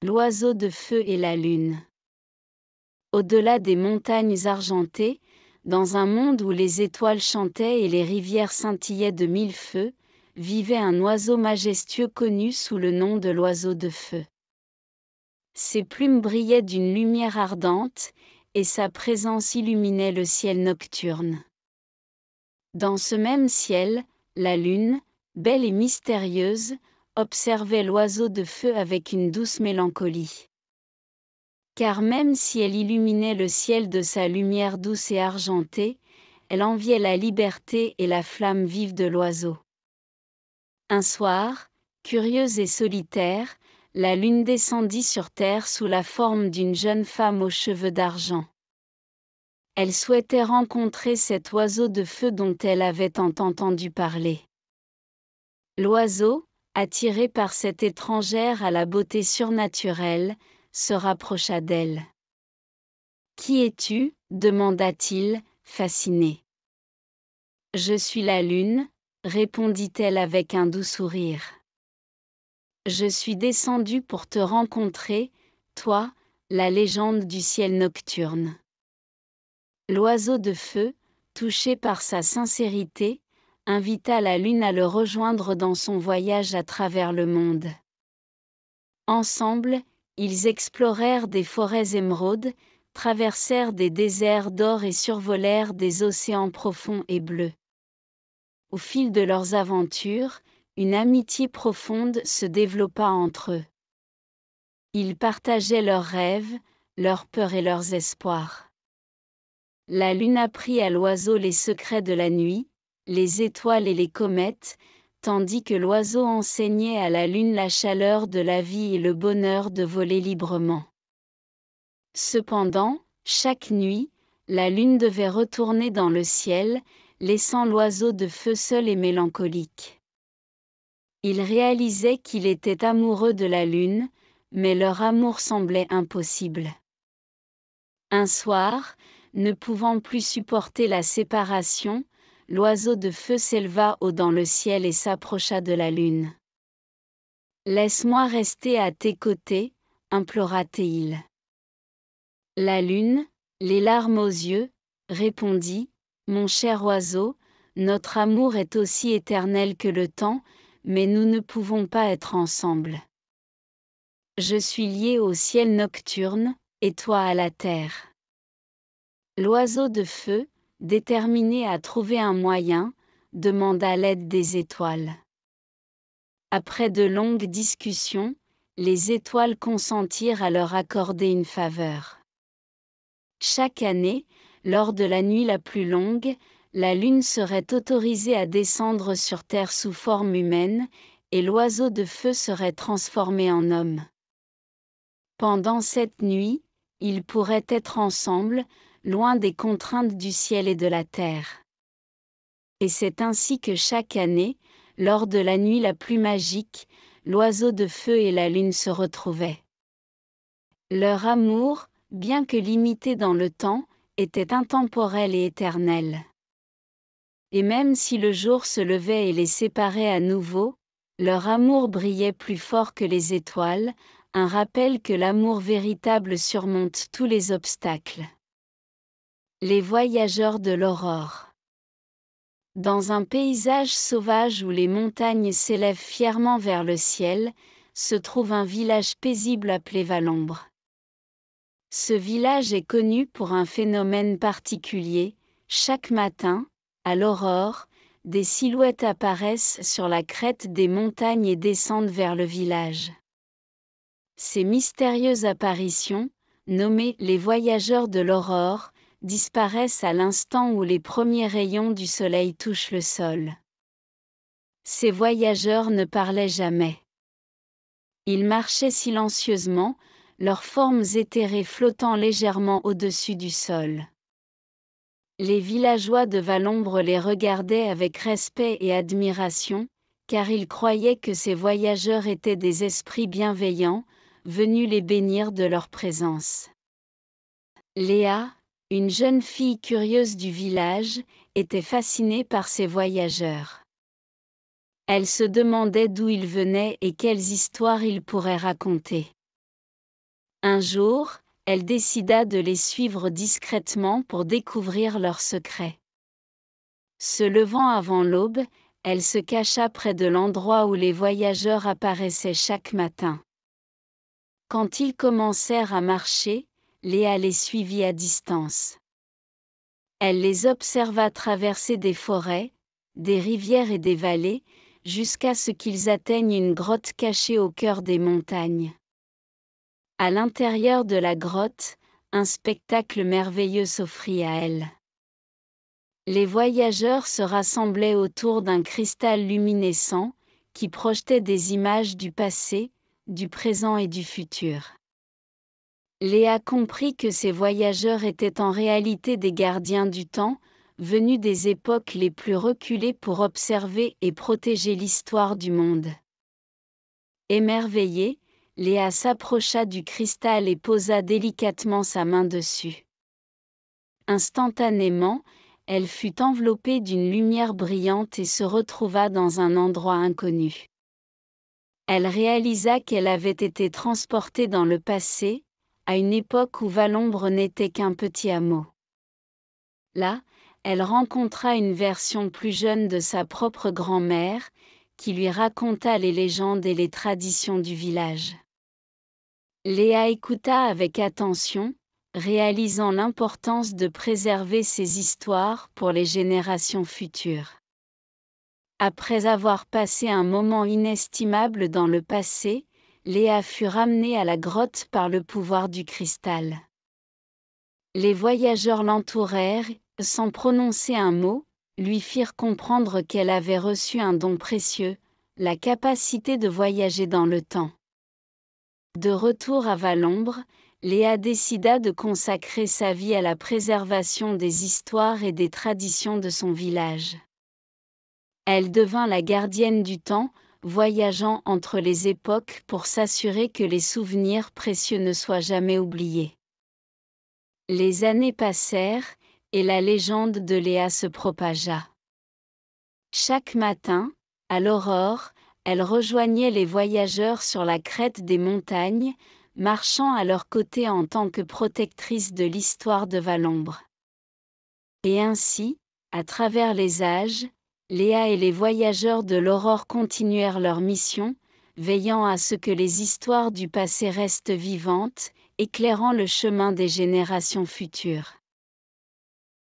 L'oiseau de feu et la lune. Au-delà des montagnes argentées, dans un monde où les étoiles chantaient et les rivières scintillaient de mille feux, vivait un oiseau majestueux connu sous le nom de l'oiseau de feu. Ses plumes brillaient d'une lumière ardente, et sa présence illuminait le ciel nocturne. Dans ce même ciel, la lune, belle et mystérieuse, observait l'oiseau de feu avec une douce mélancolie. Car même si elle illuminait le ciel de sa lumière douce et argentée, elle enviait la liberté et la flamme vive de l'oiseau. Un soir, curieuse et solitaire, la lune descendit sur terre sous la forme d'une jeune femme aux cheveux d'argent. Elle souhaitait rencontrer cet oiseau de feu dont elle avait tant entendu parler. L'oiseau, attiré par cette étrangère à la beauté surnaturelle, se rapprocha d'elle. « Qui es-tu ? demanda-t-il, fasciné. « Je suis la lune, répondit-elle avec un doux sourire. Je suis descendue pour te rencontrer, toi, la légende du ciel nocturne. » L'oiseau de feu, touché par sa sincérité, invita la lune à le rejoindre dans son voyage à travers le monde. Ensemble, ils explorèrent des forêts émeraudes, traversèrent des déserts d'or et survolèrent des océans profonds et bleus. Au fil de leurs aventures, une amitié profonde se développa entre eux. Ils partageaient leurs rêves, leurs peurs et leurs espoirs. La lune apprit à l'oiseau les secrets de la nuit, les étoiles et les comètes, tandis que l'oiseau enseignait à la lune la chaleur de la vie et le bonheur de voler librement. Cependant, chaque nuit, la lune devait retourner dans le ciel, laissant l'oiseau de feu seul et mélancolique. Il réalisait qu'il était amoureux de la lune, mais leur amour semblait impossible. Un soir, ne pouvant plus supporter la séparation, l'oiseau de feu s'éleva haut dans le ciel et s'approcha de la lune. « Laisse-moi rester à tes côtés, implora-t-il. La lune, les larmes aux yeux, répondit, « Mon cher oiseau, notre amour est aussi éternel que le temps, mais nous ne pouvons pas être ensemble. Je suis lié au ciel nocturne, et toi à la terre. » L'oiseau de feu, déterminé à trouver un moyen, demanda l'aide des étoiles. Après de longues discussions, les étoiles consentirent à leur accorder une faveur. Chaque année, lors de la nuit la plus longue, la lune serait autorisée à descendre sur Terre sous forme humaine, et l'oiseau de feu serait transformé en homme. Pendant cette nuit, ils pourraient être ensemble, loin des contraintes du ciel et de la terre. Et c'est ainsi que chaque année, lors de la nuit la plus magique, l'oiseau de feu et la lune se retrouvaient. Leur amour, bien que limité dans le temps, était intemporel et éternel. Et même si le jour se levait et les séparait à nouveau, leur amour brillait plus fort que les étoiles, un rappel que l'amour véritable surmonte tous les obstacles. Les voyageurs de l'aurore. Dans un paysage sauvage où les montagnes s'élèvent fièrement vers le ciel, se trouve un village paisible appelé Valombre. Ce village est connu pour un phénomène particulier. Chaque matin, à l'aurore, des silhouettes apparaissent sur la crête des montagnes et descendent vers le village. Ces mystérieuses apparitions, nommées les voyageurs de l'aurore, disparaissent à l'instant où les premiers rayons du soleil touchent le sol. Ces voyageurs ne parlaient jamais. Ils marchaient silencieusement, leurs formes éthérées flottant légèrement au-dessus du sol. Les villageois de Valombre les regardaient avec respect et admiration, car ils croyaient que ces voyageurs étaient des esprits bienveillants, venus les bénir de leur présence. Léa, une jeune fille curieuse du village, était fascinée par ces voyageurs. Elle se demandait d'où ils venaient et quelles histoires ils pourraient raconter. Un jour, elle décida de les suivre discrètement pour découvrir leurs secrets. Se levant avant l'aube, elle se cacha près de l'endroit où les voyageurs apparaissaient chaque matin. Quand ils commencèrent à marcher, Léa les suivit à distance. Elle les observa traverser des forêts, des rivières et des vallées, jusqu'à ce qu'ils atteignent une grotte cachée au cœur des montagnes. À l'intérieur de la grotte, un spectacle merveilleux s'offrit à elle. Les voyageurs se rassemblaient autour d'un cristal luminescent, qui projetait des images du passé, du présent et du futur. Léa comprit que ces voyageurs étaient en réalité des gardiens du temps, venus des époques les plus reculées pour observer et protéger l'histoire du monde. Émerveillée, Léa s'approcha du cristal et posa délicatement sa main dessus. Instantanément, elle fut enveloppée d'une lumière brillante et se retrouva dans un endroit inconnu. Elle réalisa qu'elle avait été transportée dans le passé, à une époque où Valombre n'était qu'un petit hameau. Là, elle rencontra une version plus jeune de sa propre grand-mère, qui lui raconta les légendes et les traditions du village. Léa écouta avec attention, réalisant l'importance de préserver ces histoires pour les générations futures. Après avoir passé un moment inestimable dans le passé, Léa fut ramenée à la grotte par le pouvoir du cristal. Les voyageurs l'entourèrent, sans prononcer un mot, lui firent comprendre qu'elle avait reçu un don précieux, la capacité de voyager dans le temps. De retour à Valombre, Léa décida de consacrer sa vie à la préservation des histoires et des traditions de son village. Elle devint la gardienne du temps, voyageant entre les époques pour s'assurer que les souvenirs précieux ne soient jamais oubliés. Les années passèrent, et la légende de Léa se propagea. Chaque matin, à l'aurore, elle rejoignait les voyageurs sur la crête des montagnes, marchant à leur côté en tant que protectrice de l'histoire de Valombre. Et ainsi, à travers les âges, Léa et les voyageurs de l'aurore continuèrent leur mission, veillant à ce que les histoires du passé restent vivantes, éclairant le chemin des générations futures.